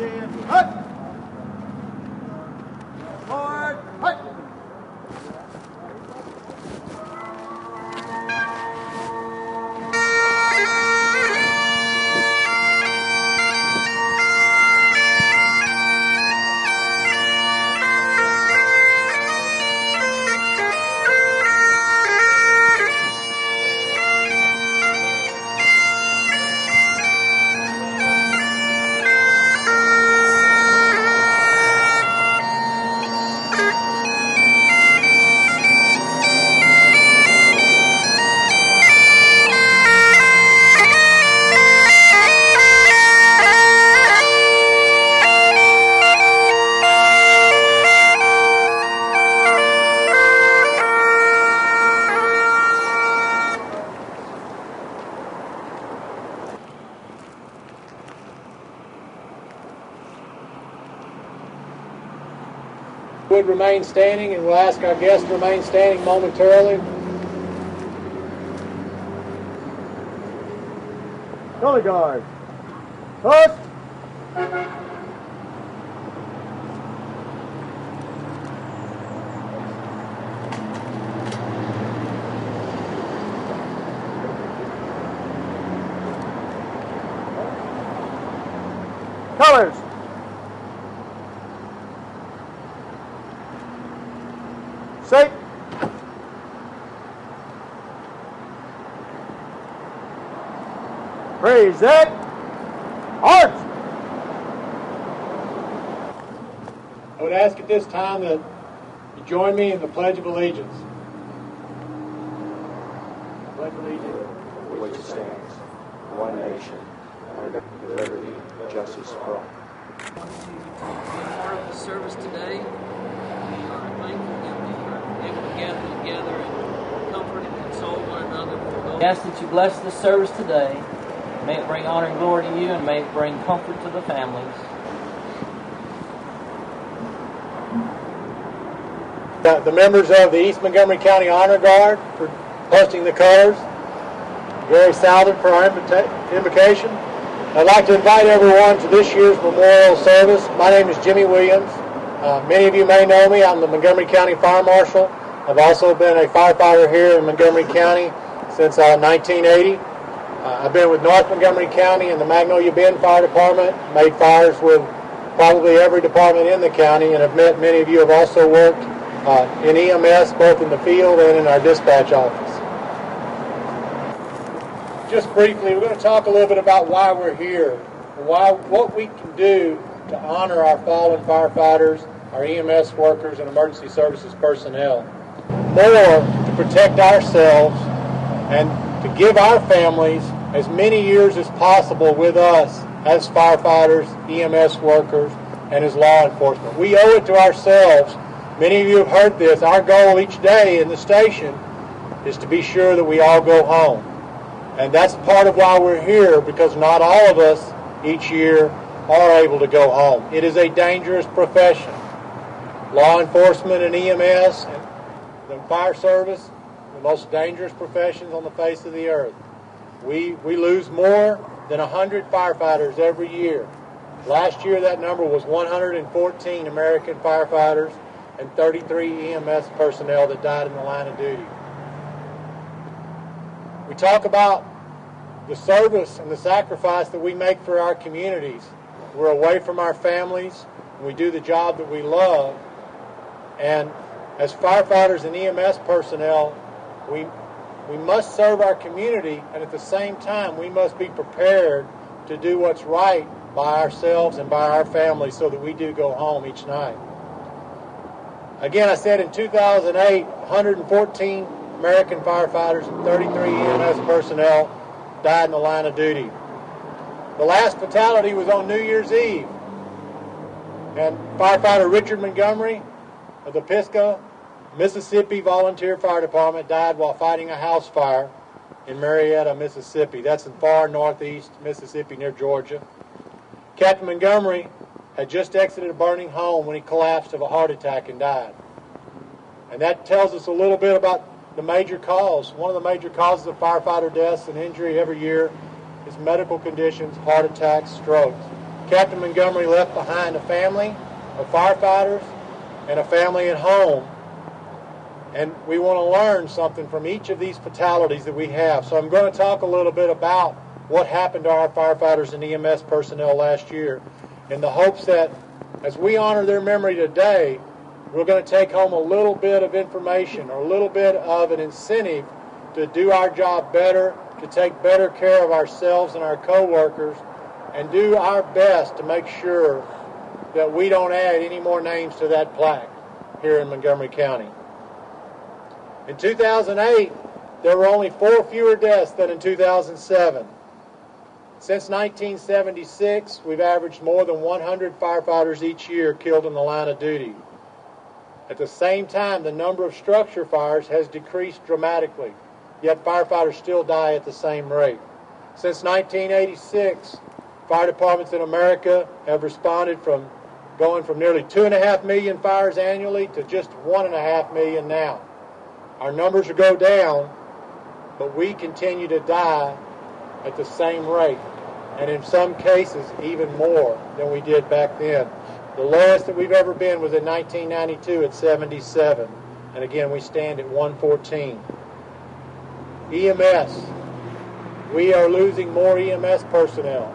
in. Hut! Forward! Hut! Would remain standing, and we'll ask our guests to remain standing momentarily. Color guard. Hut! Colors. Safe. Praise it. Arch. I would ask at this time that you join me in the Pledge of Allegiance. Pledge of Allegiance. For which it stands, one nation, under liberty, justice for all. Part of the service today, we are thankful that we are able to gather together and comfort and console one another. We ask that you bless this service today. May it bring honor and glory to you, and may it bring comfort to the families. The members of the East Montgomery County Honor Guard for posting the colors. Gary Salden for our invocation. I'd like to invite everyone to this year's memorial service. My name is Jimmy Williams. Many of you may know me. I'm the Montgomery County Fire Marshal. I've also been a firefighter here in Montgomery County since 1980. I've been with North Montgomery County and the Magnolia Bend Fire Department, made fires with probably every department in the county, and have met many of you have also worked in EMS, both in the field and in our dispatch office. Just briefly, we're going to talk a little bit about why we're here, what we can do to honor our fallen firefighters, our EMS workers, and emergency services personnel. More to protect ourselves and to give our families as many years as possible with us as firefighters, EMS workers, and as law enforcement. We owe it to ourselves. Many of you have heard this. Our goal each day in the station is to be sure that we all go home. And that's part of why we're here, because not all of us each year are able to go home. It is a dangerous profession. Law enforcement and EMS and the fire service, the most dangerous professions on the face of the earth. We lose more than 100 firefighters every year. Last year that number was 114 American firefighters and 33 EMS personnel that died in the line of duty. We talk about the service and the sacrifice that we make for our communities. We're away from our families, and we do the job that we love. And as firefighters and EMS personnel, we must serve our community, and at the same time, we must be prepared to do what's right by ourselves and by our families so that we do go home each night. Again, I said in 2008, 114 American firefighters and 33 EMS personnel died in the line of duty. The last fatality was on New Year's Eve. And firefighter Richard Montgomery of the Pisgah, Mississippi Volunteer Fire Department died while fighting a house fire in Marietta, Mississippi. That's in far northeast Mississippi near Georgia. Captain Montgomery had just exited a burning home when he collapsed of a heart attack and died. And that tells us a little bit about the major cause. One of the major causes of firefighter deaths and injury every year is medical conditions, heart attacks, strokes. Captain Montgomery left behind a family of firefighters and a family at home. And we want to learn something from each of these fatalities that we have. So I'm going to talk a little bit about what happened to our firefighters and EMS personnel last year, in the hopes that as we honor their memory today, we're going to take home a little bit of information or a little bit of an incentive to do our job better, to take better care of ourselves and our co-workers, and do our best to make sure that we don't add any more names to that plaque here in Montgomery County. In 2008, there were only 4 fewer deaths than in 2007. Since 1976, we've averaged more than 100 firefighters each year killed in the line of duty. At the same time, the number of structure fires has decreased dramatically, yet firefighters still die at the same rate. Since 1986, fire departments in America have responded from going from nearly 2.5 million fires annually to just 1.5 million now. Our numbers will go down, but we continue to die at the same rate, and in some cases even more than we did back then. The lowest that we've ever been was in 1992 at 77, and again we stand at 114. EMS. We are losing more EMS personnel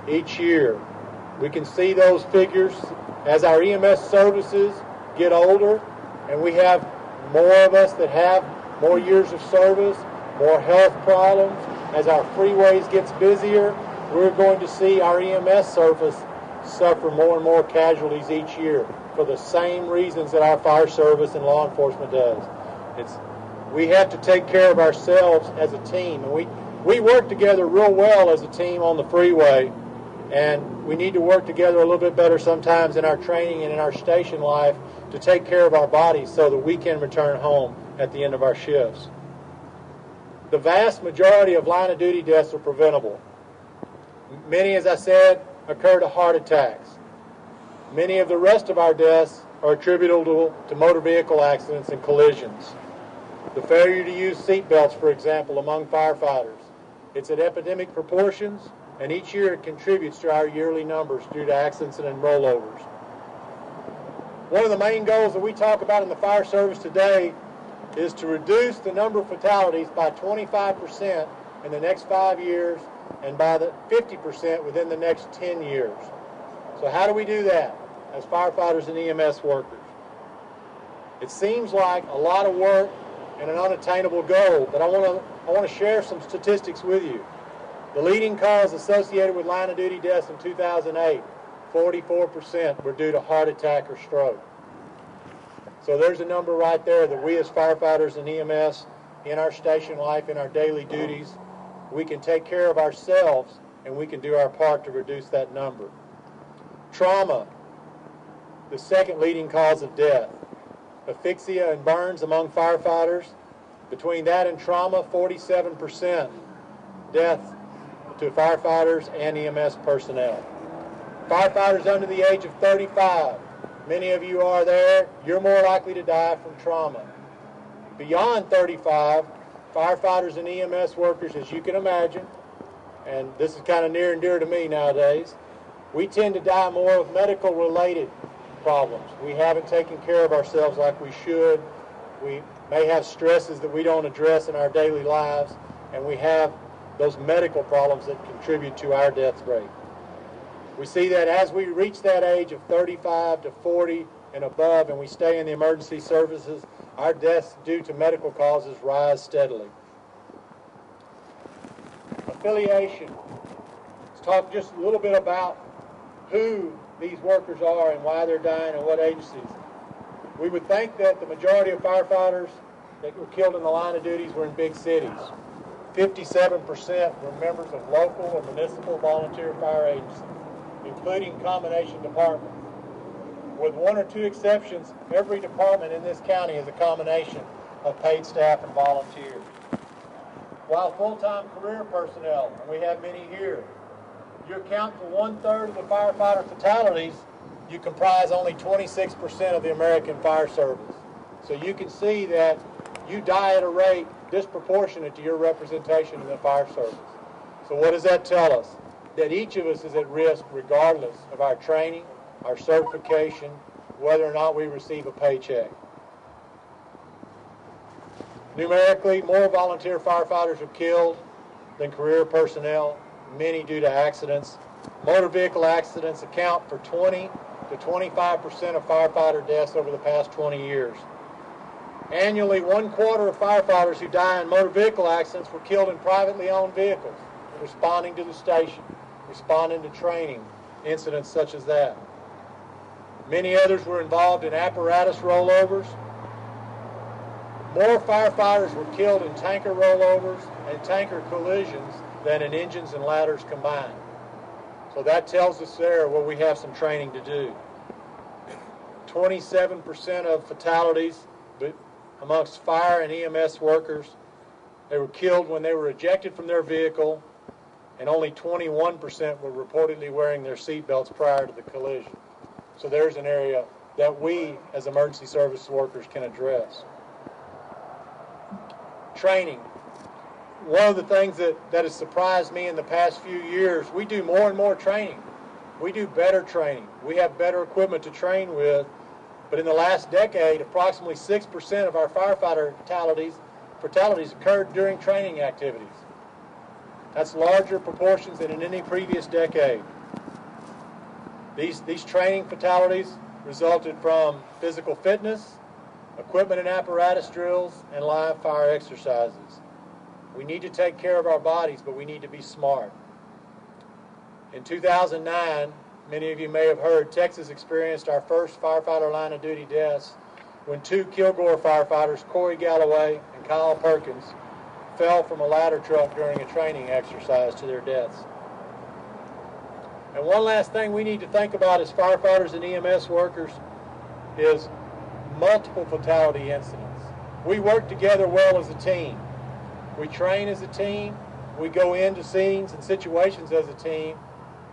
each year. We can see those figures as our EMS services get older, and we have more of us that have more years of service, more health problems. As our freeways gets busier, we're going to see our EMS service suffer more and more casualties each year for the same reasons that our fire service and law enforcement does. We have to take care of ourselves as a team, and we work together real well as a team on the freeway, and we need to work together a little bit better sometimes in our training and in our station life to take care of our bodies so that we can return home at the end of our shifts. The vast majority of line of duty deaths are preventable. Many, as I said, occur to heart attacks. Many of the rest of our deaths are attributable to motor vehicle accidents and collisions. The failure to use seat belts, for example, among firefighters. It's at epidemic proportions, and each year it contributes to our yearly numbers due to accidents and rollovers. One of the main goals that we talk about in the fire service today is to reduce the number of fatalities by 25% in the next 5 years and by the 50% within the next 10 years. So how do we do that as firefighters and EMS workers? It seems like a lot of work and an unattainable goal, but I want to share some statistics with you. The leading cause associated with line of duty deaths in 2008, 44% were due to heart attack or stroke. So there's a number right there that we as firefighters and EMS in our station life, in our daily duties, we can take care of ourselves and we can do our part to reduce that number. Trauma, the second leading cause of death. Asphyxia and burns among firefighters. Between that and trauma, 47% death to firefighters and EMS personnel. Firefighters under the age of 35, many of you are there, you're more likely to die from trauma. Beyond 35, firefighters and EMS workers, as you can imagine, and this is kind of near and dear to me nowadays, we tend to die more of medical-related problems. We haven't taken care of ourselves like we should. We may have stresses that we don't address in our daily lives, and we have those medical problems that contribute to our death rate. We see that as we reach that age of 35 to 40 and above, and we stay in the emergency services, our deaths due to medical causes rise steadily. Affiliation. Let's talk just a little bit about who these workers are and why they're dying and what agencies. We would think that the majority of firefighters that were killed in the line of duties were in big cities. 57% were members of local or municipal volunteer fire agencies, including combination departments. With one or two exceptions, every department in this county is a combination of paid staff and volunteers. While full-time career personnel, and we have many here, you account for 1/3 of the firefighter fatalities, you comprise only 26% of the American fire service. So you can see that you die at a rate disproportionate to your representation in the fire service. So what does that tell us? that each of us is at risk regardless of our training, our certification, whether or not we receive a paycheck. Numerically, more volunteer firefighters are killed than career personnel, many due to accidents. Motor vehicle accidents account for 20 to 25% of firefighter deaths over the past 20 years. Annually, 1/4 of firefighters who die in motor vehicle accidents were killed in privately owned vehicles, responding to the station, responding to training, incidents such as that. Many others were involved in apparatus rollovers. More firefighters were killed in tanker rollovers and tanker collisions than in engines and ladders combined. So that tells us there where we have some training to do. 27% of fatalities amongst fire and EMS workers, they were killed when they were ejected from their vehicle, and only 21% were reportedly wearing their seatbelts prior to the collision. So there's an area that we as emergency service workers can address. Training. One of the things that has surprised me in the past few years, we do more and more training. We do better training. We have better equipment to train with. But in the last decade, approximately 6% of our firefighter fatalities occurred during training activities. That's larger proportions than in any previous decade. These training fatalities resulted from physical fitness, equipment and apparatus drills, and live fire exercises. We need to take care of our bodies, but we need to be smart. In 2009, many of you may have heard, Texas experienced our first firefighter line of duty deaths when 2 Kilgore firefighters, Corey Galloway and Kyle Perkins, fell from a ladder truck during a training exercise to their deaths. And one last thing we need to think about as firefighters and EMS workers is multiple fatality incidents. We work together well as a team. We train as a team. We go into scenes and situations as a team.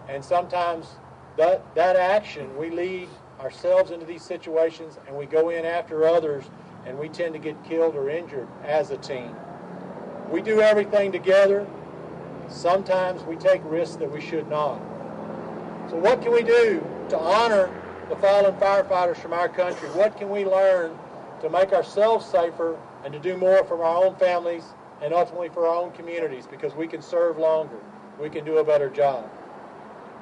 And sometimes that action, we lead ourselves into these situations and we go in after others and we tend to get killed or injured as a team. We do everything together. Sometimes we take risks that we should not. So what can we do to honor the fallen firefighters from our country? What can we learn to make ourselves safer and to do more for our own families and ultimately for our own communities, because we can serve longer. We can do a better job.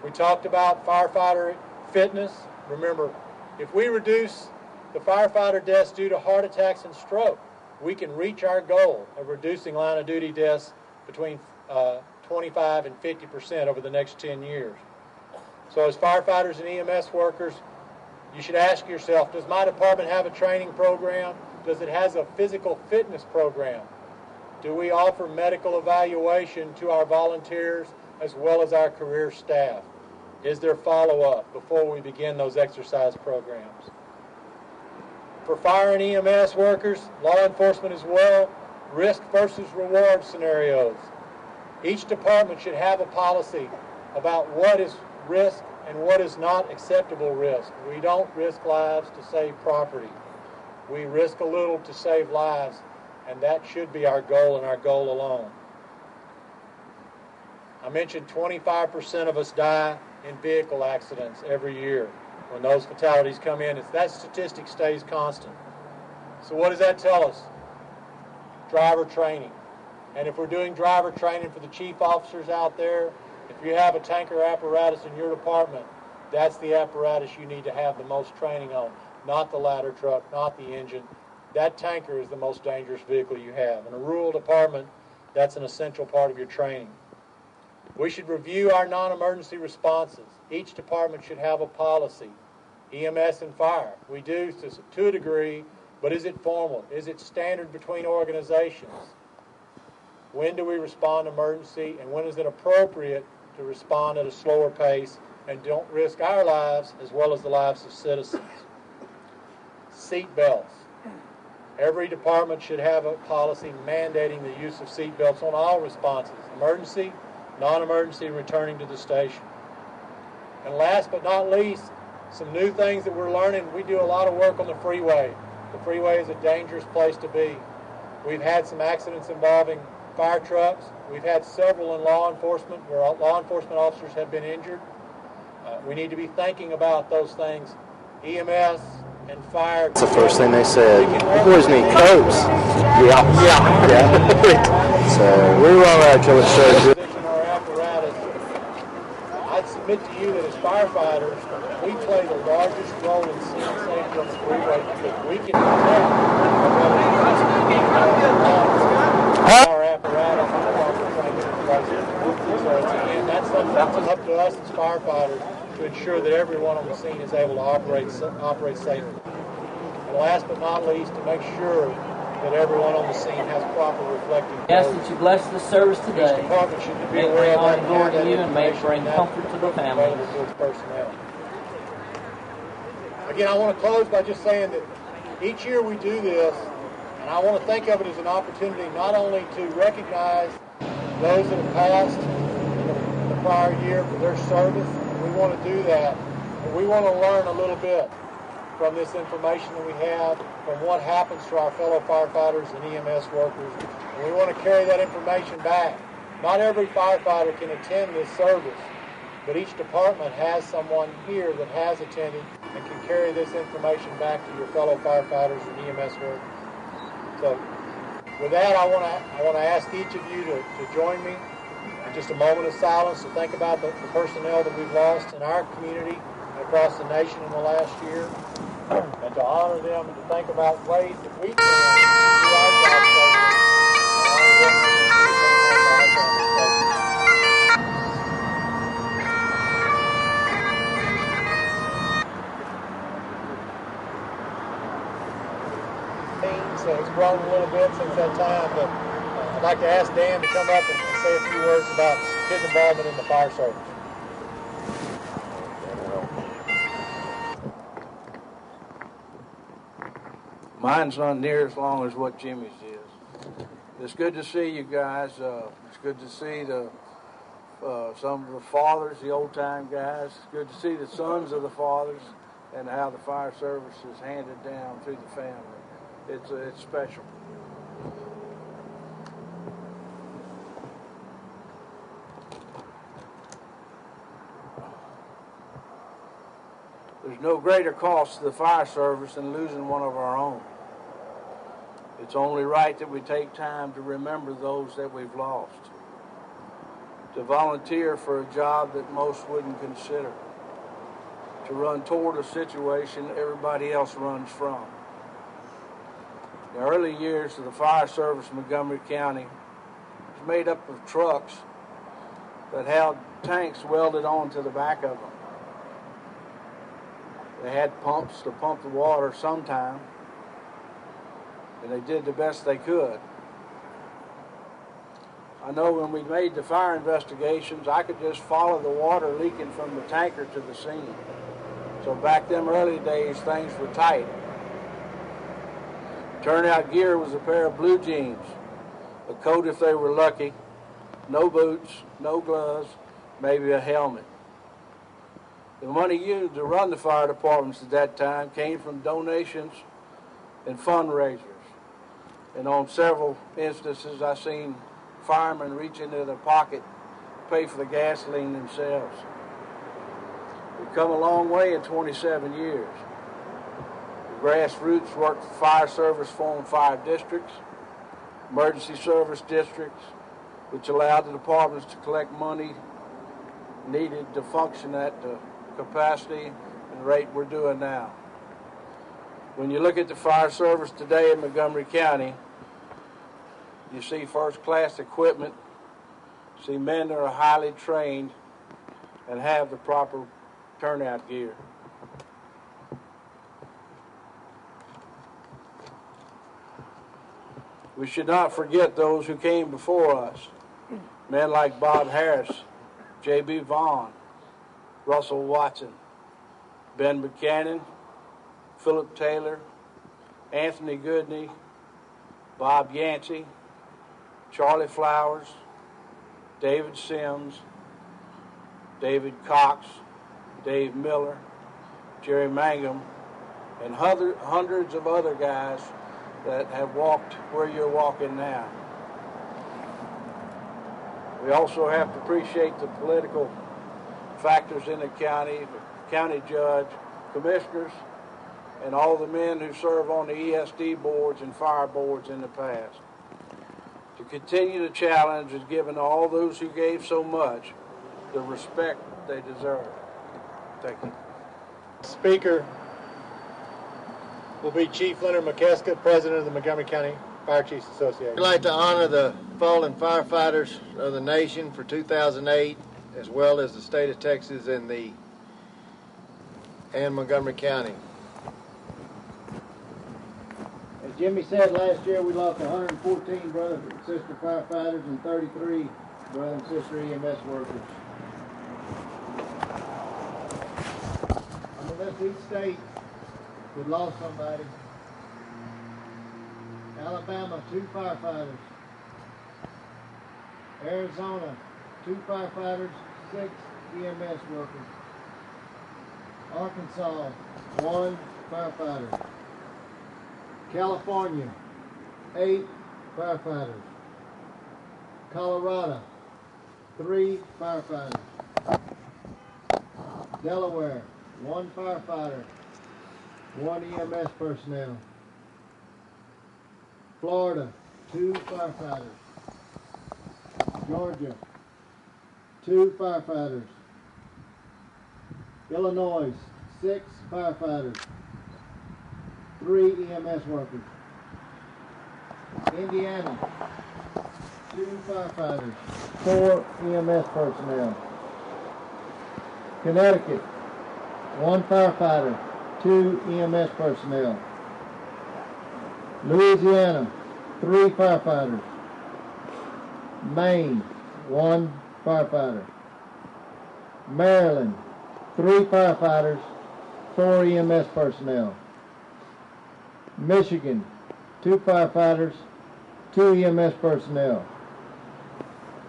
We talked about firefighter fitness. Remember, if we reduce the firefighter deaths due to heart attacks and stroke, we can reach our goal of reducing line of duty deaths between 25 and 50% over the next 10 years. So as firefighters and EMS workers, you should ask yourself, does my department have a training program? Does it have a physical fitness program? Do we offer medical evaluation to our volunteers as well as our career staff? Is there follow-up before we begin those exercise programs? For fire and EMS workers, law enforcement as well, risk versus reward scenarios. Each department should have a policy about what is risk and what is not acceptable risk. We don't risk lives to save property. We risk a little to save lives, and that should be our goal and our goal alone. I mentioned 25% of us die in vehicle accidents every year. When those fatalities come in, that statistic stays constant. So what does that tell us? Driver training. And if we're doing driver training for the chief officers out there, if you have a tanker apparatus in your department, that's the apparatus you need to have the most training on, not the ladder truck, not the engine. That tanker is the most dangerous vehicle you have. In a rural department, that's an essential part of your training. We should review our non-emergency responses. Each department should have a policy. EMS and fire, we do to a degree, but is it formal? Is it standard between organizations? When do we respond to emergency, and when is it appropriate to respond at a slower pace and don't risk our lives as well as the lives of citizens? Seat belts. Every department should have a policy mandating the use of seat belts on all responses, emergency, non-emergency, returning to the station. And last but not least, some new things that we're learning. We do a lot of work on the freeway. The freeway is a dangerous place to be. We've had some accidents involving fire trucks. We've had several in law enforcement where law enforcement officers have been injured. We need to be thinking about those things. EMS and fire. That's the first thing they said. You boys need coats. Yeah. So we were all right till it started. Our apparatus. I'd submit to you that as firefighters, we play the largest role in scene safety on the freeway because we can protect our apparatus and so again, that's up to us as firefighters to ensure that everyone on the scene is able to operate safely. And last but not least, to make sure that everyone on the scene has proper reflective Ask that you bless this service today. Each department should be May it aware bring of that honor and glory to you, and may it information bring comfort to the families. available to its personnel. Again, I want to close by just saying that each year we do this, and I want to think of it as an opportunity not only to recognize those that have passed in the prior year for their service, and we want to do that, but we want to learn a little bit from this information that we have, from what happens to our fellow firefighters and EMS workers, and we want to carry that information back. Not every firefighter can attend this service, but each department has someone here that has attended and can carry this information back to your fellow firefighters and EMS workers. So with that, I want to ask each of you to join me in just a moment of silence to think about the personnel that we've lost in our community and across the nation in the last year, and to honor them and to think about ways that we can do our job safely and honor them and so it's grown a little bit since that time, but I'd like to ask Dan to come up and say a few words about his involvement in the fire service. Mine's not near as long as what Jimmy's is. It's good to see you guys. It's good to see some of the fathers, the old-time guys. It's good to see the sons of the fathers and how the fire service is handed down through the family. It's special. There's no greater cost to the fire service than losing one of our own. It's only right that we take time to remember those that we've lost, to volunteer for a job that most wouldn't consider, to run toward a situation everybody else runs from. The early years of the fire service in Montgomery County was made up of trucks that had tanks welded onto the back of them. They had pumps to pump the water sometime, and they did the best they could. I know when we made the fire investigations, I could just follow the water leaking from the tanker to the scene. So back them early days, things were tight. Turnout gear was a pair of blue jeans, a coat if they were lucky, no boots, no gloves, maybe a helmet. The money used to run the fire departments at that time came from donations and fundraisers. And on several instances, I've seen firemen reach into their pocket to pay for the gasoline themselves. We've come a long way in 27 years. The grassroots worked for fire service formed 5 districts, emergency service districts, which allowed the departments to collect money needed to function at the capacity and rate we're doing now. When you look at the fire service today in Montgomery County, you see first-class equipment, see men that are highly trained and have the proper turnout gear. We should not forget those who came before us, men like Bob Harris, J.B. Vaughn, Russell Watson, Ben Buchanan, Philip Taylor, Anthony Goodney, Bob Yancey, Charlie Flowers, David Sims, David Cox, Dave Miller, Jerry Mangum, and hundreds of other guys that have walked where you're walking now. We also have to appreciate the political factors in the county, the county judge, commissioners, and all the men who serve on the ESD boards and fire boards in the past. To continue the challenge is giving all those who gave so much the respect they deserve. Thank you. Speaker will be Chief Leonard McKeska, President of the Montgomery County Fire Chiefs Association. We'd like to honor the fallen firefighters of the nation for 2008, as well as the state of Texas and Montgomery County. As Jimmy said, last year we lost 114 brother and sister firefighters and 33 brother and sister EMS workers. Unless each state had lost somebody. Alabama, 2 firefighters. Arizona, 2 firefighters, 6 EMS workers. Arkansas, 1 firefighter. California, 8 firefighters. Colorado, 3 firefighters. Delaware, 1 firefighter, 1 EMS personnel. Florida, 2 firefighters. Georgia, 2 firefighters. Illinois, 6 firefighters, 3 EMS workers. Indiana, 2 firefighters, 4 EMS personnel. Connecticut, 1 firefighter, 2 EMS personnel. Louisiana, 3 firefighters. Maine, 1 firefighter. Maryland, 3 firefighters, 4 EMS personnel. Michigan, 2 firefighters, 2 EMS personnel.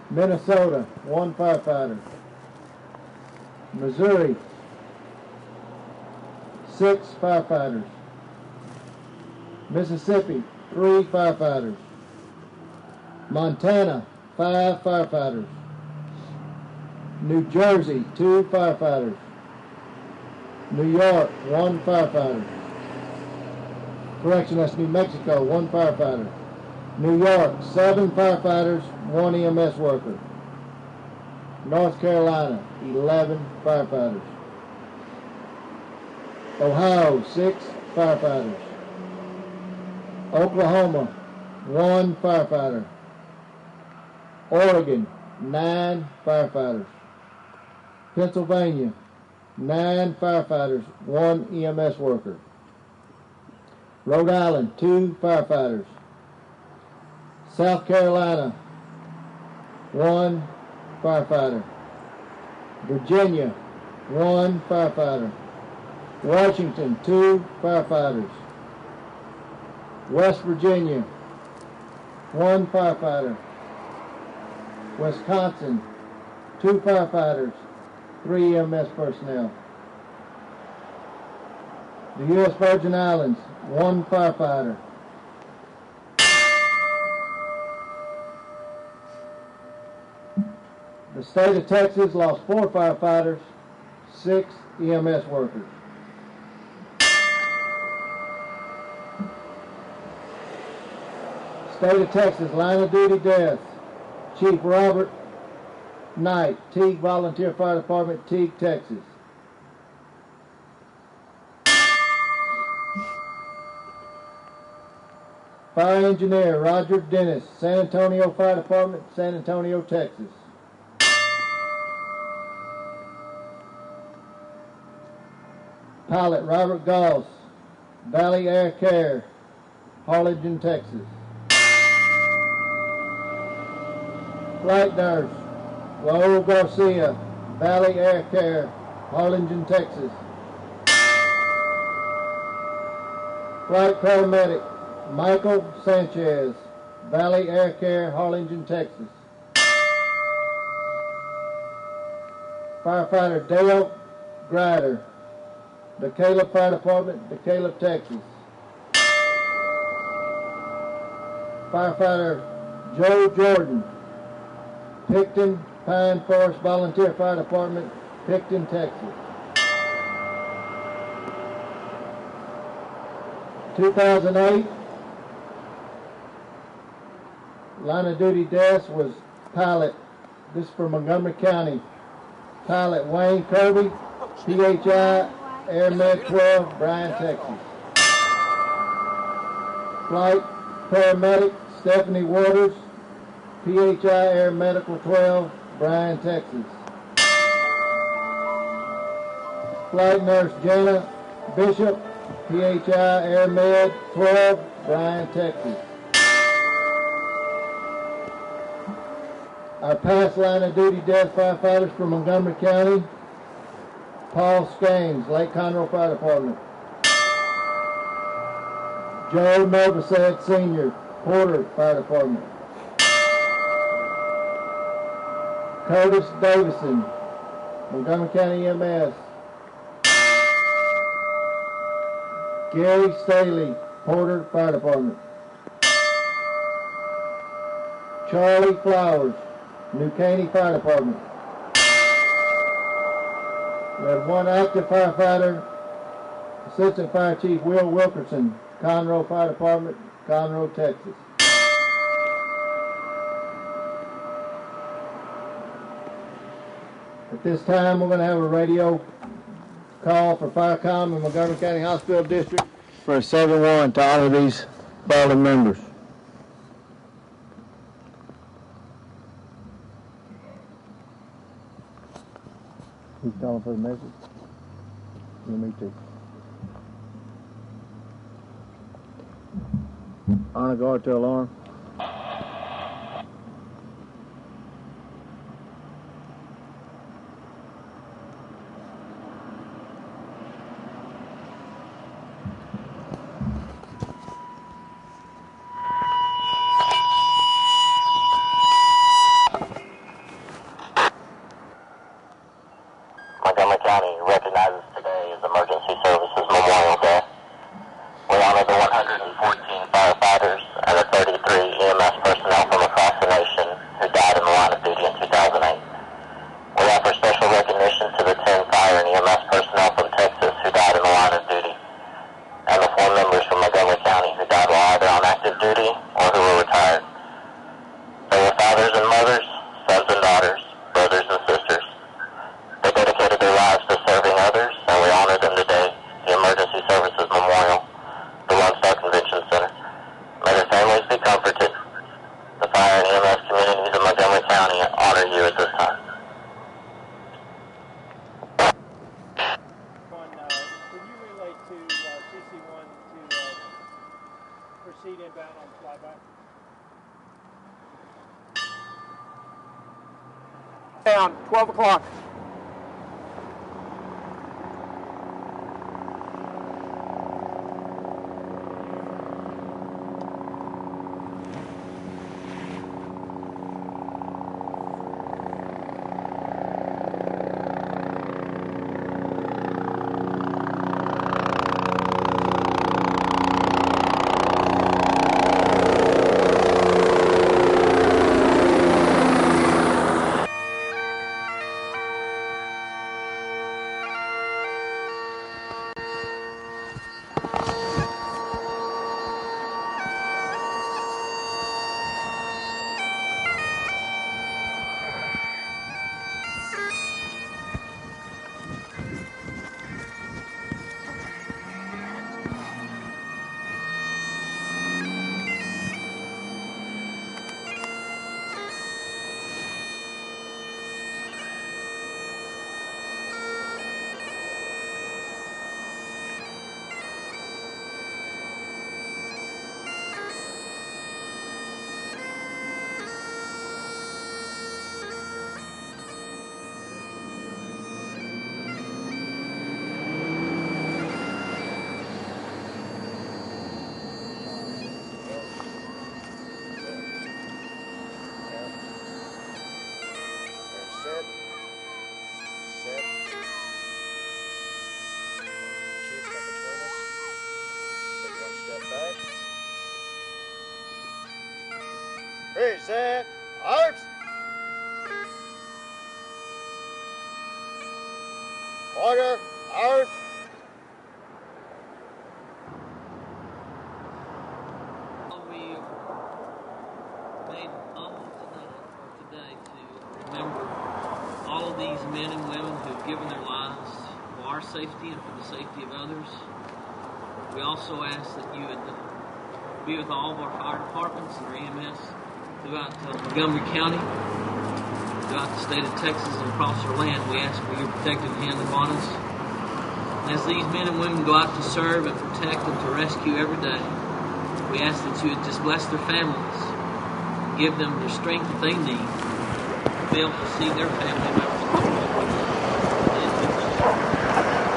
Minnesota, 1 firefighter. Missouri, 6 firefighters. Mississippi, 3 firefighters. Montana, 5 firefighters. New Jersey, 2 firefighters. New York, 1 firefighter. Correction, that's New Mexico, 1 firefighter. New York, 7 firefighters, 1 EMS worker. North Carolina, 11 firefighters. Ohio, 6 firefighters. Oklahoma, 1 firefighter. Oregon, 9 firefighters. Pennsylvania, 9 firefighters, 1 EMS worker. Rhode Island, 2 firefighters. South Carolina, 1 firefighter. Virginia, 1 firefighter. Washington, 2 firefighters. West Virginia, 1 firefighter. Wisconsin, 2 firefighters, 3 EMS personnel. The U.S. Virgin Islands, 1 firefighter. The state of Texas lost 4 firefighters, 6 EMS workers. State of Texas, line of duty death. Chief Robert Knight, Teague Volunteer Fire Department, Teague, Texas. Fire Engineer Roger Dennis, San Antonio Fire Department, San Antonio, Texas. Pilot Robert Goss, Valley Air Care, Harlingen, Texas. Flight Nurse Raul Garcia, Valley Air Care, Harlingen, Texas. Flight Paramedic Michael Sanchez, Valley Air Care, Harlingen, Texas. Firefighter Dale Grider, DeKalb Fire Department, DeKalb, Texas. Firefighter Joe Jordan, Picton Pine Forest Volunteer Fire Department, Picton, Texas. 2008, line of duty deaths was pilot, this is for Montgomery County, pilot Wayne Kirby, PHI Air Med 12, Bryan, Texas. Flight paramedic Stephanie Waters, PHI Air Medical 12, Bryan, Texas. Flight nurse Jana Bishop, PHI Air Med 12, Bryan, Texas. Our past line of duty death firefighters from Montgomery County, Paul Skanes, Lake Conroe Fire Department. Joe Novosad Sr., Porter Fire Department. Curtis Davison, Montgomery County EMS. Gary Staley, Porter Fire Department. Charlie Flowers, New Caney Fire Department. We have one active firefighter, Assistant Fire Chief Will Wilkerson, Conroe Fire Department, Conroe, Texas. At this time, we're going to have a radio call for FireCom in Montgomery County Hospital District for a 7-1 to honor these fallen members. He's calling for the message? Yeah, me too. Honor guard to alarm. Montgomery County recognizes today as Emergency Services Memorial Day. We honor the 114 firefighters and the 33 EMS personnel from across the nation who died in the line of duty in 2008. We offer special recognition to the 10 fire and EMS personnel from Texas who died in the line of duty, and the 4 members from Montgomery County who died while either on active duty or who were retired. They were fathers and mothers, sons and daughters, brothers and sisters. They dedicated their lives to serving others, and we honor them today, the Emergency Services Memorial, the Lone Star Convention Center. May their families be comforted. The fire and EMS communities of Montgomery County honor you at this time. Can you relate to CC1 to proceed inbound on flyback? Down, 12 o'clock. Ready, set, arms. Order. Arms. We made humble today to remember all of these men and women who have given their lives for our safety and for the safety of others. We also ask that you would be with all of our fire departments and our EMS throughout Montgomery County, throughout the state of Texas and across our land. We ask for your protective hand upon us. And as these men and women go out to serve and protect and to rescue every day, we ask that you would just bless their families, give them the strength that they need to be able to see their family members.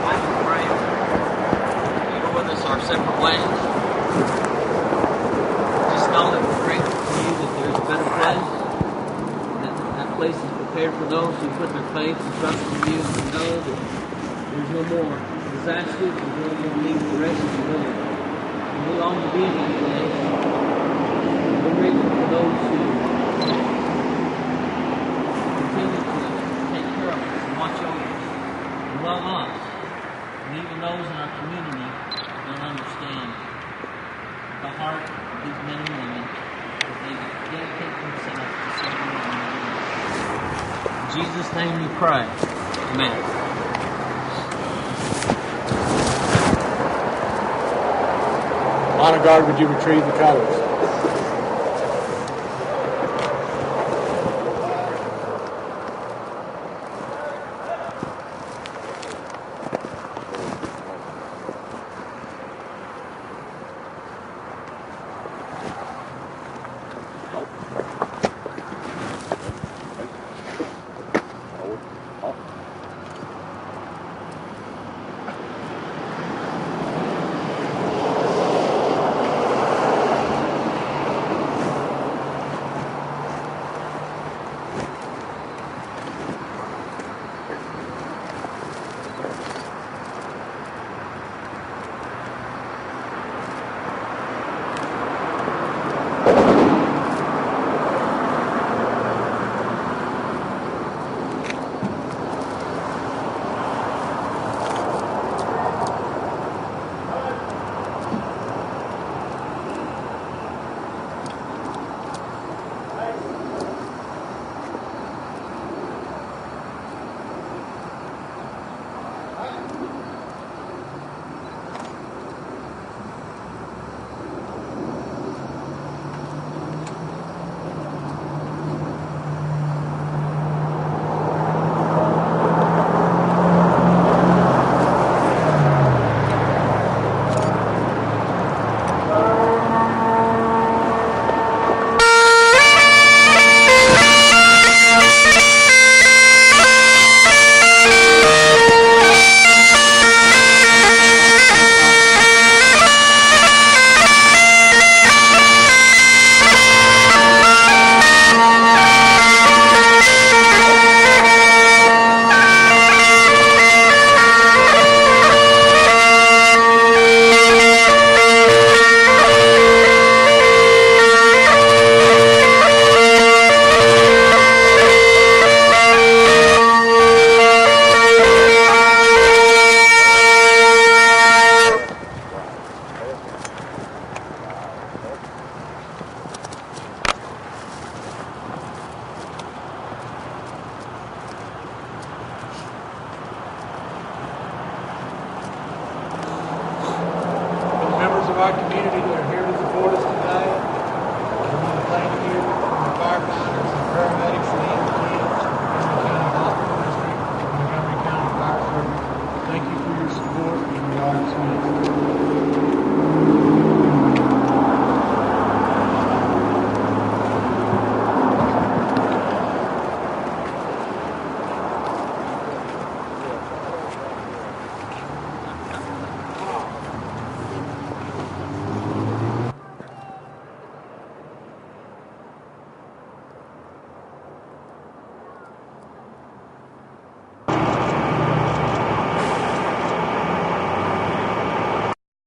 I can pray. You go with us our separate ways. Just know that we're grateful for you, that there's a better place, that place is prepared for those who put their faith and trust in you, and know that there's no more disasters, there's no more need for rescue, really. We long to be in that place. We're grateful for those who continue to take care of us and watch over us and love us. And even those in our community don't understand the heart of these men and women that they dedicate themselves to serving one another. In Jesus' name we pray. Amen. Honor guard, would you retrieve the colors?